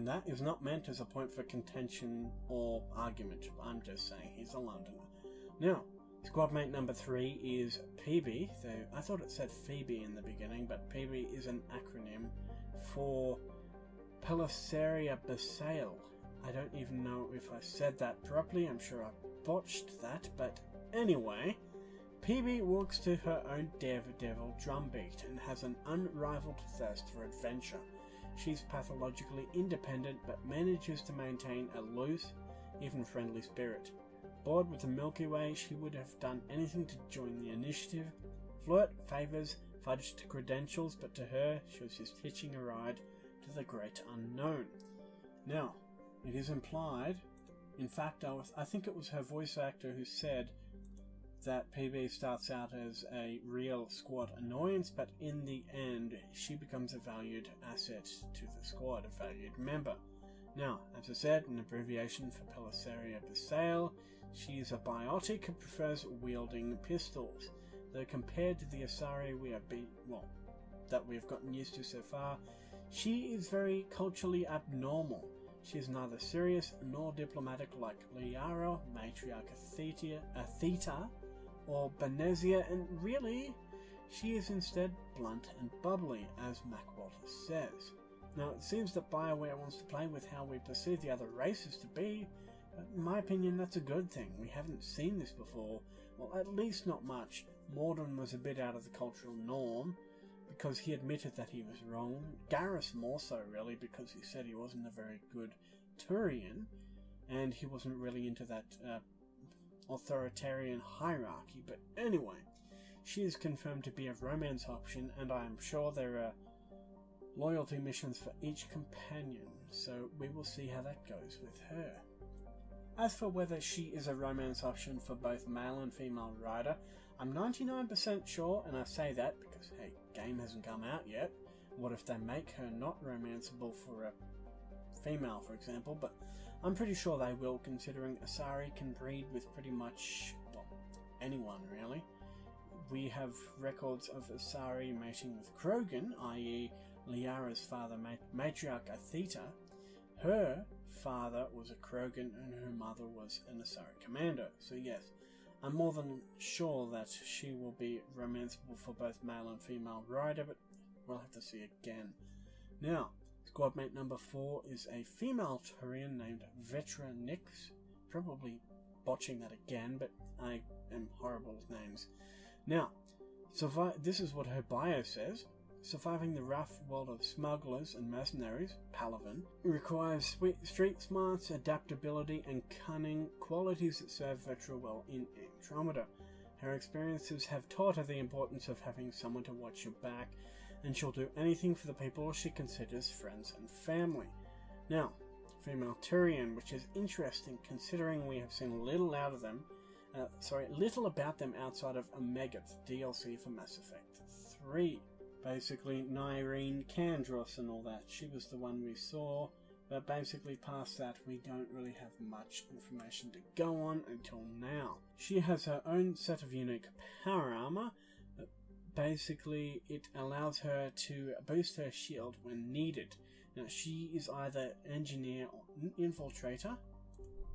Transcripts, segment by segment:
And that is not meant as a point for contention or argument. I'm just saying he's a Londoner. Now, squadmate number 3 is Peebee, though I thought it said Phoebe in the beginning, but Peebee is an acronym for Pelliceria Basale. I don't even know if I said that properly, I'm sure I botched that, but anyway, Peebee walks to her own daredevil drumbeat and has an unrivaled thirst for adventure. She's pathologically independent but manages to maintain a loose, even friendly spirit. Bored with the Milky Way, she would have done anything to join the initiative. Flirt, favours, fudged credentials, but to her, she was just hitching a ride to the great unknown. Now, it is implied, in fact, I think it was her voice actor who said that Peebee starts out as a real squad annoyance, but in the end, she becomes a valued asset to the squad, a valued member. Now, as I said, an abbreviation for Pelliceria Basale, she is a biotic who prefers wielding pistols, though compared to the Asari that we've gotten used to so far, she is very culturally abnormal. She is neither serious nor diplomatic like Liara, Matriarch Atheta, or Benezia, and really, she is instead blunt and bubbly, as Nakmor says. Now, it seems that BioWare wants to play with how we perceive the other races to be, but in my opinion, that's a good thing. We haven't seen this before, well, at least not much. Morden was a bit out of the cultural norm, because he admitted that he was wrong. Garrus more so, really, because he said he wasn't a very good Turian, and he wasn't really into that authoritarian hierarchy. But anyway, she is confirmed to be a romance option, and I am sure there are loyalty missions for each companion, so we will see how that goes with her. As for whether she is a romance option for both male and female rider, I'm 99% sure, and I say that because, hey, game hasn't come out yet. What if they make her not romanceable for a female, for example? But I'm pretty sure they will, considering Asari can breed with pretty much, well, anyone really. We have records of Asari mating with Krogan, i.e. Liara's father, Matriarch Atheta. Her father was a Krogan and her mother was an Asari commander. So yes, I'm more than sure that she will be romanceable for both male and female rider, but we'll have to see again. Now, squadmate number 4 is a female Turian named Vetra Nyx. Probably botching that again, but I am horrible with names. Now, this is what her bio says. Surviving the rough world of smugglers and mercenaries, Palaven, requires street smarts, adaptability, and cunning, qualities that serve Vetra well in Andromeda. Her experiences have taught her the importance of having someone to watch your back, and she'll do anything for the people she considers friends and family. Now, female Turian, which is interesting considering we have seen little about them outside of Omega, the DLC for Mass Effect 3. Basically, Nyreen Kandros and all that. She was the one we saw, but basically past that we don't really have much information to go on until now. She has her own set of unique power armor, but basically it allows her to boost her shield when needed. Now, she is either engineer or infiltrator,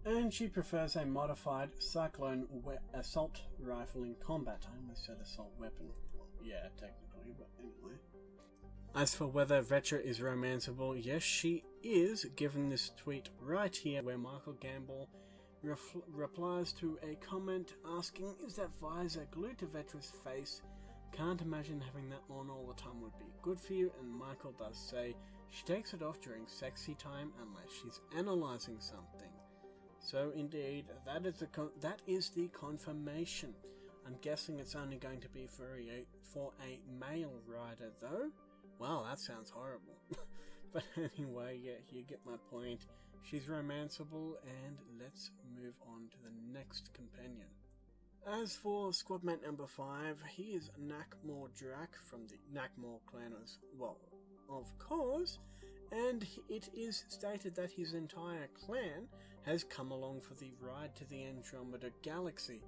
and she prefers a modified Cyclone assault rifle in combat. I almost said assault weapon. Well, yeah, technically, but anyway. As for whether Vetra is romanceable, yes, she is, given this tweet right here where Michael Gamble replies to a comment asking, "Is that visor glued to Vetra's face? Can't imagine having that on all the time would be good for you." And Michael does say she takes it off during sexy time unless she's analysing something. So indeed, that is the confirmation. I'm guessing it's only going to be for a male rider though. Wow, that sounds horrible. But anyway, yeah, you get my point. She's romanceable, and let's move on to the next companion. As for squadmate number 5, he is Nakmor Drack from the Nakmor clan of course, and it is stated that his entire clan has come along for the ride to the Andromeda galaxy.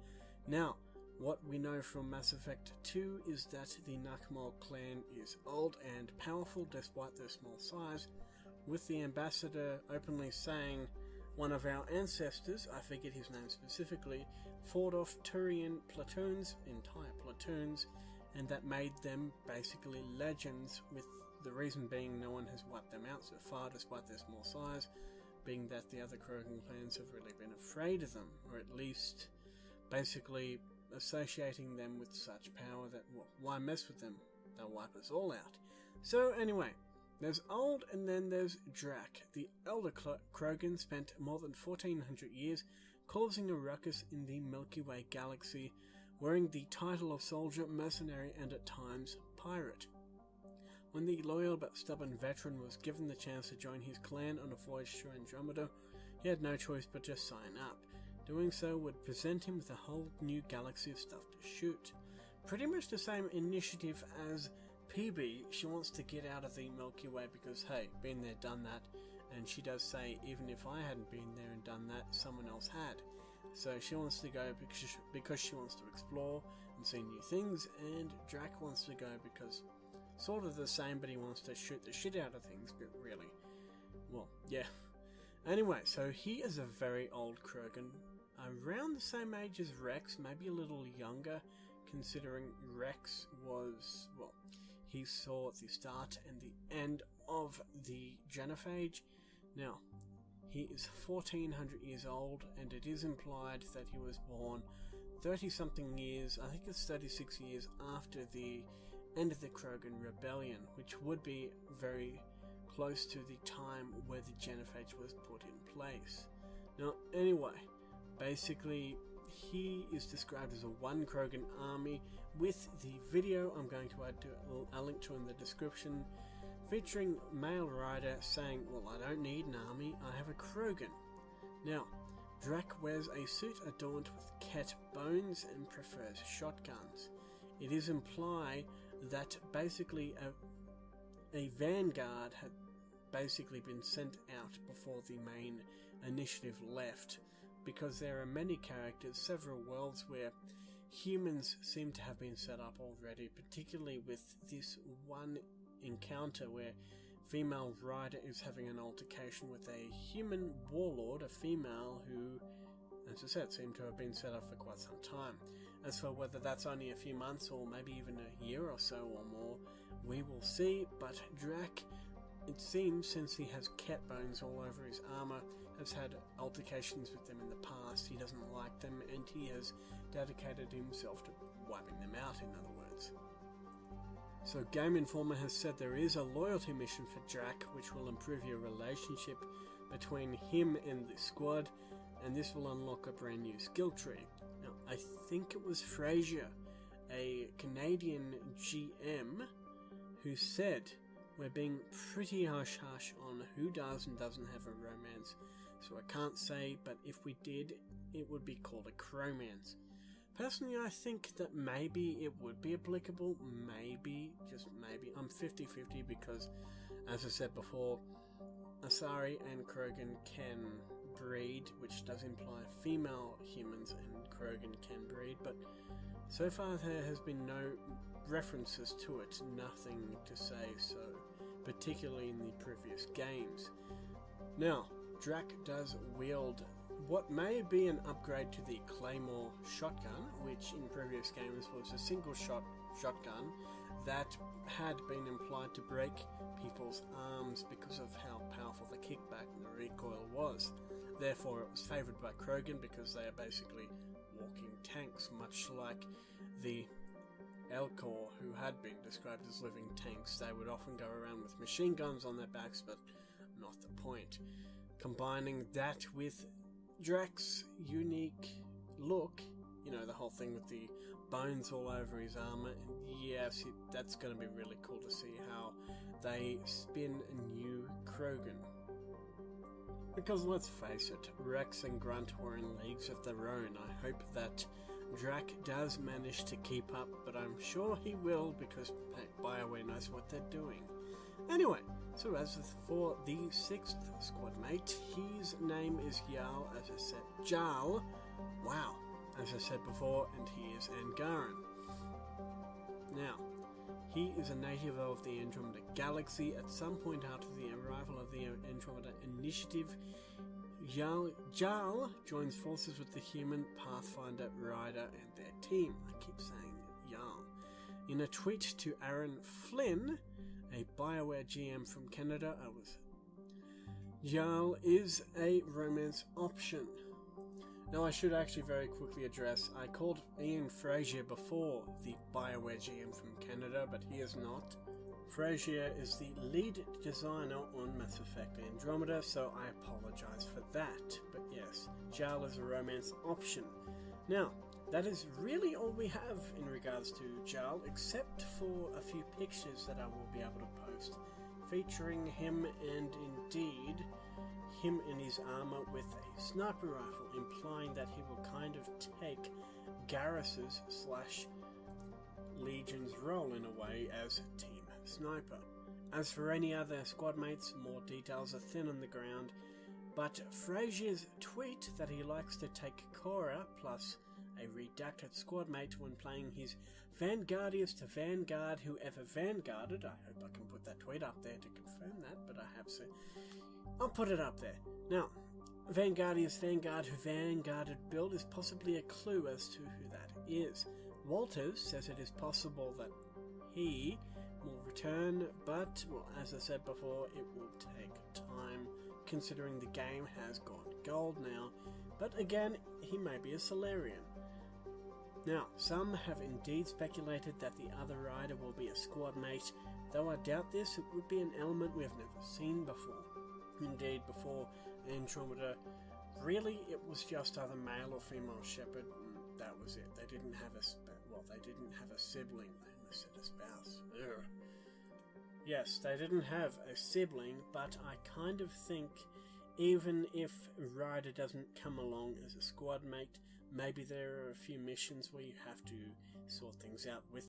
Now, what we know from Mass Effect 2 is that the Nakmor clan is old and powerful despite their small size, with the ambassador openly saying one of our ancestors, I forget his name specifically, fought off Turian platoons, entire platoons, and that made them basically legends, with the reason being no one has wiped them out so far despite their small size, being that the other Krogan clans have really been afraid of them, or at least basically associating them with such power that, well, why mess with them? They'll wipe us all out. So anyway, there's Old and then there's Drack. The elder Krogan spent more than 1400 years causing a ruckus in the Milky Way galaxy, wearing the title of soldier, mercenary, and at times pirate. When the loyal but stubborn veteran was given the chance to join his clan on a voyage to Andromeda, he had no choice but just sign up. Doing so would present him with a whole new galaxy of stuff to shoot. Pretty much the same initiative as Peebee. She wants to get out of the Milky Way because, hey, been there, done that, and she does say, even if I hadn't been there and done that, someone else had. So she wants to go because she wants to explore and see new things, and Drack wants to go because sort of the same, but he wants to shoot the shit out of things, but really, well, yeah. Anyway, so he is a very old Krogan, around the same age as Rex, maybe a little younger, considering Rex was, well, he saw the start and the end of the Genophage. Now, he is 1400 years old, and it is implied that he was born 30-something years, I think it's 36 years after the end of the Krogan Rebellion, which would be very close to the time where the Genophage was put in place. Now, anyway, basically, he is described as a one Krogan army, with the video I'm going to add a link to in the description, featuring male rider saying, well, I don't need an army, I have a Krogan. Now, Drack wears a suit adorned with cat bones and prefers shotguns. It is implied that basically a vanguard had basically been sent out before the main initiative left, because there are many characters, several worlds where humans seem to have been set up already, particularly with this one encounter where female rider is having an altercation with a human warlord, a female who, as I said, seemed to have been set up for quite some time. As for whether that's only a few months or maybe even a year or so or more, we will see, but Drack, it seems, since he has cat bones all over his armor, has had altercations with them in the past. He doesn't like them, and he has dedicated himself to wiping them out, in other words. So Game Informer has said there is a loyalty mission for Drack, which will improve your relationship between him and the squad, and this will unlock a brand new skill tree. Now, I think it was Fraser, a Canadian GM, who said we're being pretty hush-hush on who does and doesn't have a romance, so I can't say, but if we did, it would be called a cromance. Personally, I think that maybe it would be applicable, maybe, just maybe. I'm 50-50 because, as I said before, Asari and Krogan can breed, which does imply female humans and Krogan can breed, but so far there has been no references to it, nothing to say so, particularly in the previous games. Now, Drack does wield what may be an upgrade to the Claymore shotgun, which in previous games was a single shot shotgun that had been implied to break people's arms because of how powerful the kickback and the recoil was. Therefore, it was favoured by Krogan because they are basically walking tanks, much like the Elcor, who had been described as living tanks. They would often go around with machine guns on their backs, but not the point. Combining that with Drack's unique look, you know, the whole thing with the bones all over his armor, and yes, that's going to be really cool to see how they spin a new Krogan. Because let's face it, Rex and Grunt were in leagues of their own. I hope that Drack does manage to keep up, but I'm sure he will because BioWare knows what they're doing. Anyway, so as for the 6th squad mate, his name is Jaal, as I said. Jaal, wow, as I said before, and he is Angaran. Now, He is a native of the Andromeda Galaxy. At some point after the arrival of the Andromeda Initiative, Jaal joins forces with the human Pathfinder Rider and their team. I keep saying Jaal. In a tweet to Aaron Flynn, a BioWare GM from Canada, Jaal is a romance option. Now I should actually very quickly address, I called Ian Frazier before the BioWare GM from Canada, but he is not. Frazier is the lead designer on Mass Effect Andromeda, so I apologize for that. But yes, Jaal is a romance option. Now, that is really all we have in regards to Jaal, except for a few pictures that I will be able to post, featuring him and indeed him in his armor with a sniper rifle, implying that he will kind of take Garrus's / Legion's role in a way as Team Sniper. As for any other squad mates, more details are thin on the ground, but Frazier's tweet that he likes to take Cora plus a redacted squad mate when playing his Vanguardius to Vanguard whoever Vanguarded. I hope I can put that tweet up there to confirm that, but I have so. I'll put it up there. Now, Vanguardius Vanguard who Vanguarded build is possibly a clue as to who that is. Walters says it is possible that he will return, but, well, as I said before, it will take time, considering the game has gone gold now, but again, he may be a Solarian. Now, some have indeed speculated that the other rider will be a squad mate, though I doubt this. It would be an element we have never seen before. Indeed, before Andromeda, really it was just either male or female shepherd, and that was it. They didn't have a sibling. They almost said a spouse. Ugh. Yes, they didn't have a sibling, but I kind of think even if Ryder doesn't come along as a squad mate, maybe there are a few missions where you have to sort things out with